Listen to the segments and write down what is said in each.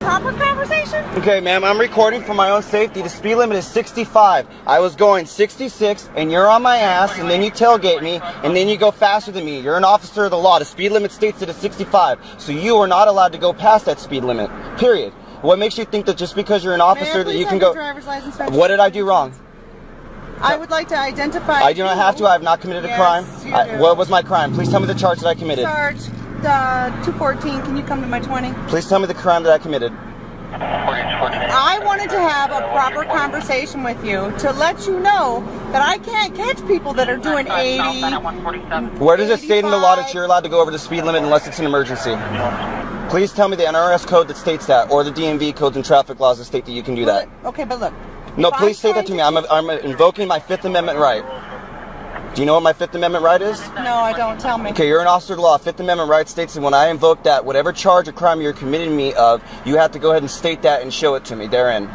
proper conversation? Okay, ma'am, I'm recording for my own safety. The speed limit is 65. I was going 66, and you're on my ass, and then you tailgate me, and then you go faster than me. You're an officer of the law. The speed limit states that it's 65, so you are not allowed to go past that speed limit, period. What makes you think that just because you're an officer that you can go... What did I do wrong? I would like to identify... I do not have to. I have not committed a crime. What was my crime? Please tell me the charge that I committed. Sarge, 214, can you come to my 20? Please tell me the crime that I committed. I wanted to have a proper conversation with you to let you know that I can't catch people that are doing 80. Where does it state in the law that you're allowed to go over the speed limit unless it's an emergency? Please tell me the NRS code that states that, or the DMV codes and traffic laws that state that you can do that. Okay, but look. No, please say that to me. I'm invoking my Fifth Amendment right. Do you know what my Fifth Amendment right is? No, I don't. Tell me. Okay, you're an officer of the law. Fifth Amendment right states that when I invoke that, whatever charge or crime you're committing me of, you have to go ahead and state that and show it to me therein.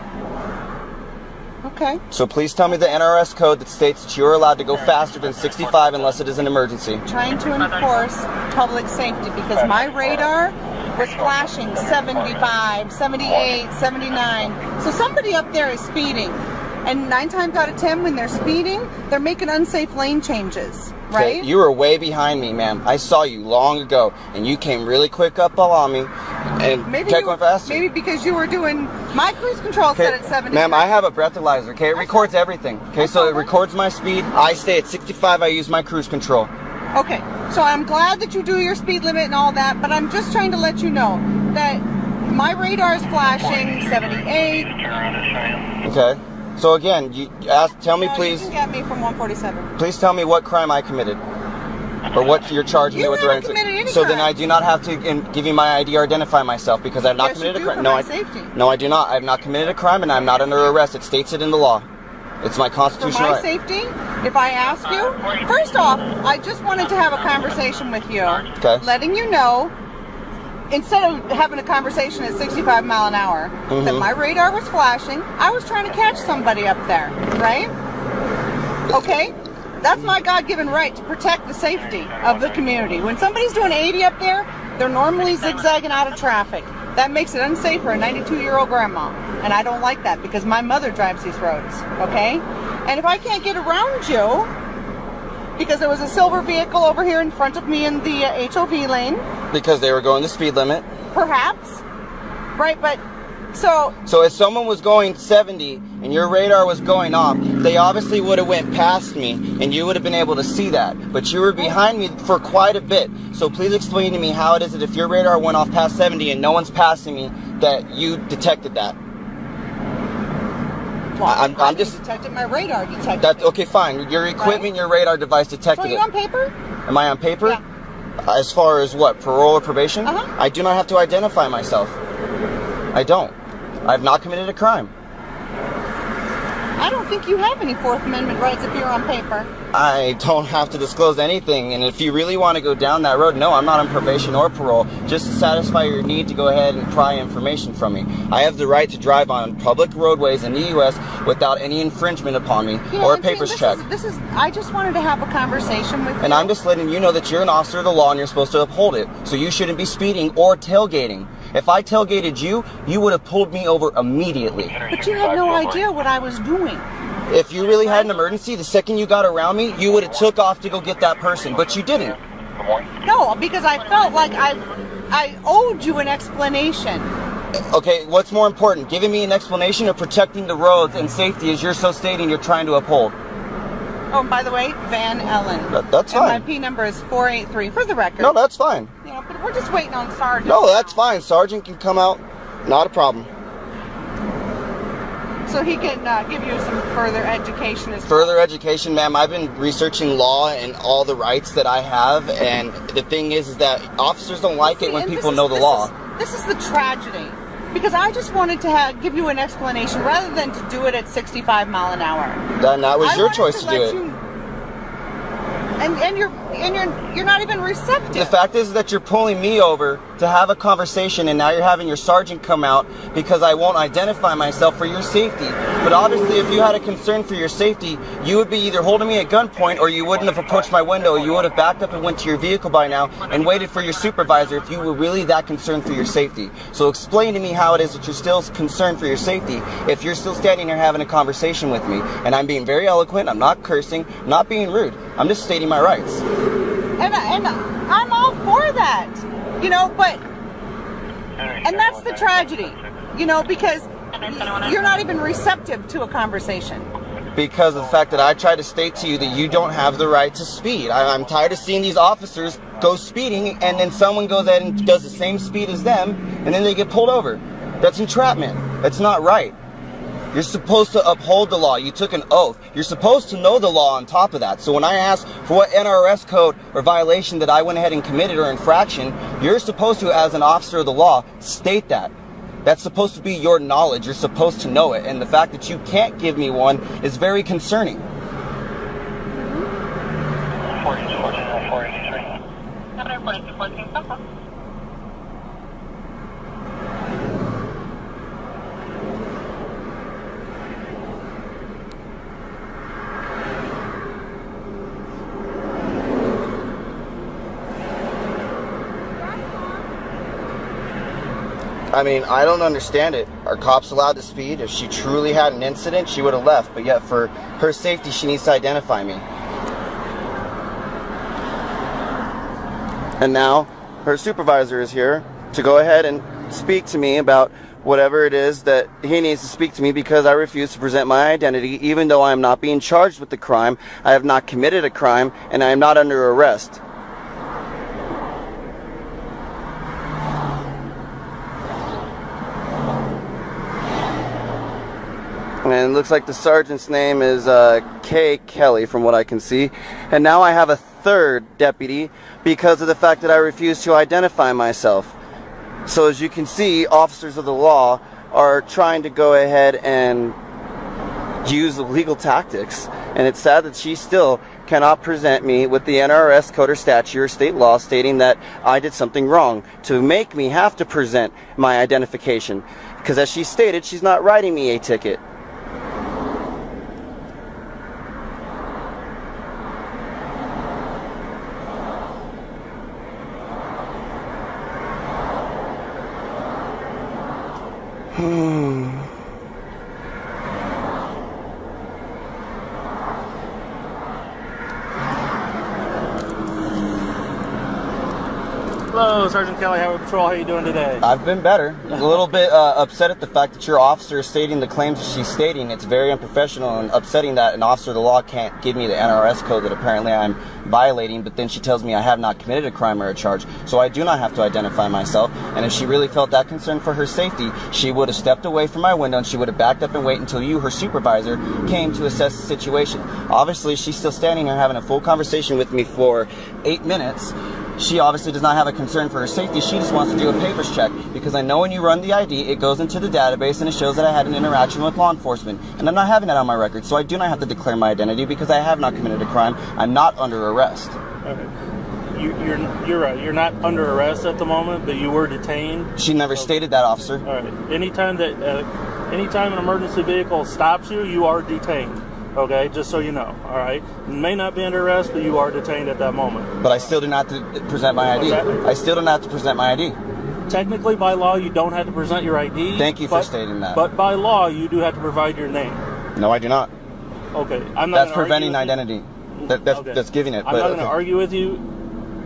Okay. So please tell me the NRS code that states that you're allowed to go faster than 65 unless it is an emergency. Trying to enforce public safety because my radar was flashing 75, 78, 79. So somebody up there is speeding. And 9 times out of 10, when they're speeding, they're making unsafe lane changes, right? Okay, you were way behind me, ma'am. I saw you long ago, and you came really quick up on me, and kept going faster. Maybe because you were doing my cruise control set at 70. Ma'am, I have a breathalyzer, okay? It records everything, okay? So it records my speed. I stay at 65. I use my cruise control. Okay, so I'm glad that you do your speed limit and all that, but I'm just trying to let you know that my radar is flashing 78. Okay. So again, tell me please. You can get me from 147. Please tell me what crime I committed, or what you're charging me with. You haven't committed any So crime. then I do not have to give you my ID or identify myself because I have not committed a crime. No, I do not. I have not committed a crime, and I'm not under arrest. It states it in the law. It's my constitutional right. For my safety, if I ask you, first off, I just wanted to have a conversation with you, letting you know. Instead of having a conversation at 65 mile an hour, that my radar was flashing, I was trying to catch somebody up there, right? Okay? That's my God-given right to protect the safety of the community. When somebody's doing 80 up there, they're normally zigzagging out of traffic. That makes it unsafe for a 92-year-old grandma. And I don't like that because my mother drives these roads, okay? And if I can't get around you, because there was a silver vehicle over here in front of me in the HOV lane. Because they were going the speed limit. Perhaps. Right, but so if someone was going 70 and your radar was going off, they obviously would have went past me and you would have been able to see that. But you were behind me for quite a bit. So please explain to me how it is that if your radar went off past 70 and no one's passing me, that you detected that. Well, I'm just detected. My radar detected. That, okay, fine. Your equipment, your radar device detected it. So are you on paper? Am I on paper? Yeah. As far as what, parole or probation? I do not have to identify myself. I don't. I have not committed a crime. I don't think you have any Fourth Amendment rights if you're on paper. I don't have to disclose anything, and if you really want to go down that road, no, I'm not on probation or parole, just to satisfy your need to go ahead and pry information from me. I have the right to drive on public roadways in the U.S. without any infringement upon me or a papers check. I just wanted to have a conversation with you. And I'm just letting you know that you're an officer of the law and you're supposed to uphold it, so you shouldn't be speeding or tailgating. If I tailgated you, you would have pulled me over immediately. But you had no idea what I was doing. If you really had an emergency, the second you got around me, you would have took off to go get that person, but you didn't. No, because I felt like I owed you an explanation. Okay, what's more important, giving me an explanation or protecting the roads and safety as you're so stating you're trying to uphold? Oh, and by the way, Van Ellen. That's fine. And my P number is 483 for the record. No, that's fine. You know, but we're just waiting on Sergeant. No, that's fine. Sergeant can come out. Not a problem. So he can give you some further education as well. Further education, ma'am. I've been researching law and all the rights that I have, and the thing is that officers don't like it when people know the law. This is the tragedy. Because I just wanted to give you an explanation rather than to do it at 65 mile an hour. Then that was your choice to do it. And you're not even receptive. The fact is that you're pulling me over to have a conversation, and now you're having your sergeant come out because I won't identify myself for your safety. But obviously, if you had a concern for your safety, you would be either holding me at gunpoint, or you wouldn't have approached my window. You would have backed up and went to your vehicle by now and waited for your supervisor if you were really that concerned for your safety. So explain to me how it is that you're still concerned for your safety if you're still standing here having a conversation with me. And I'm being very eloquent, I'm not cursing, I'm not being rude, I'm just stating my rights. And I'm all for that, you know, but, and that's the tragedy, you know, because you're not even receptive to a conversation. Because of the fact that I tried to state to you that you don't have the right to speed. I'm tired of seeing these officers go speeding, and then someone goes ahead and does the same speed as them, and then they get pulled over. That's entrapment. That's not right. You're supposed to uphold the law. You took an oath. You're supposed to know the law on top of that. So when I ask for what NRS code or violation that I went ahead and committed or infraction, you're supposed to, as an officer of the law, state that. That's supposed to be your knowledge. You're supposed to know it. And the fact that you can't give me one is very concerning. 483. I mean, I don't understand it. Are cops allowed to speed? If she truly had an incident, she would have left. But yet, for her safety, she needs to identify me. And now, her supervisor is here to go ahead and speak to me about whatever it is that he needs to speak to me, because I refuse to present my identity, even though I am not being charged with the crime. I have not committed a crime, and I am not under arrest. And it looks like the sergeant's name is Kay Kelly, from what I can see. And now I have a third deputy because of the fact that I refuse to identify myself. So as you can see, officers of the law are trying to go ahead and use legal tactics. And it's sad that she still cannot present me with the NRS code or statute or state law stating that I did something wrong to make me have to present my identification. Because as she stated, she's not writing me a ticket. Hello, Sergeant Kelly, Highway Patrol. How are you doing today? I've been better. A little bit upset at the fact that your officer is stating the claims that she's stating. It's very unprofessional and upsetting that an officer of the law can't give me the NRS code that apparently I'm violating, but then she tells me I have not committed a crime or a charge, so I do not have to identify myself. And if she really felt that concerned for her safety, she would have stepped away from my window and she would have backed up and waited until you, her supervisor, came to assess the situation. Obviously, she's still standing here having a full conversation with me for 8 minutes. She obviously does not have a concern for her safety. She just wants to do a papers check, because I know when you run the ID, it goes into the database and it shows that I had an interaction with law enforcement. And I'm not having that on my record, so I do not have to declare my identity because I have not committed a crime. I'm not under arrest. Okay. You're right. You're not under arrest at the moment, but you were detained. She never stated that, officer. All right. Anytime an emergency vehicle stops you, you are detained. Okay, just so you know, all right? You may not be under arrest, but you are detained at that moment. But I still do not have to present my ID. I still do not have to present my ID. Technically, by law, you don't have to present your ID. Thank you for stating that. But by law, you do have to provide your name. No, I do not. Okay, I'm not. That's preventing identity. That's giving it. I'm not going to argue with you.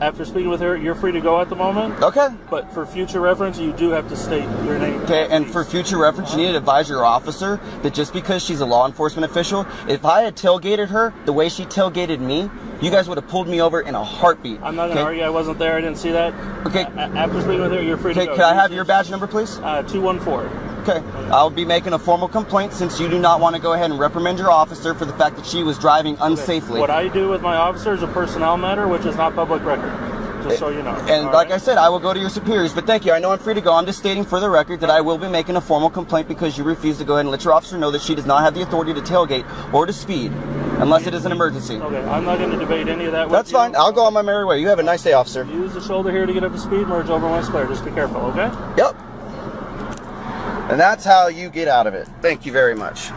After speaking with her, you're free to go at the moment. Okay. But for future reference, you do have to state your name. Okay, and for future reference, you need to advise your officer that just because she's a law enforcement official, if I had tailgated her the way she tailgated me, you guys would have pulled me over in a heartbeat. I'm not going to argue. I wasn't there. I didn't see that. Okay. After speaking with her, you're free to go. Can I have your badge number, please? 214. Okay. I'll be making a formal complaint since you do not want to go ahead and reprimand your officer for the fact that she was driving unsafely. Okay. What I do with my officer is a personnel matter, which is not public record. Just so you know. And like I said, I will go to your superiors. But thank you. I know I'm free to go. I'm just stating for the record that I will be making a formal complaint because you refuse to go ahead and let your officer know that she does not have the authority to tailgate or to speed. Unless it is an emergency. Okay, I'm not going to debate any of that with That's you. fine. I'll go on my merry way. You have a nice day, officer. Use the shoulder here to get up to speed, merge over when it's clear. Just be careful, okay? Yep. And that's how you get out of it. Thank you very much.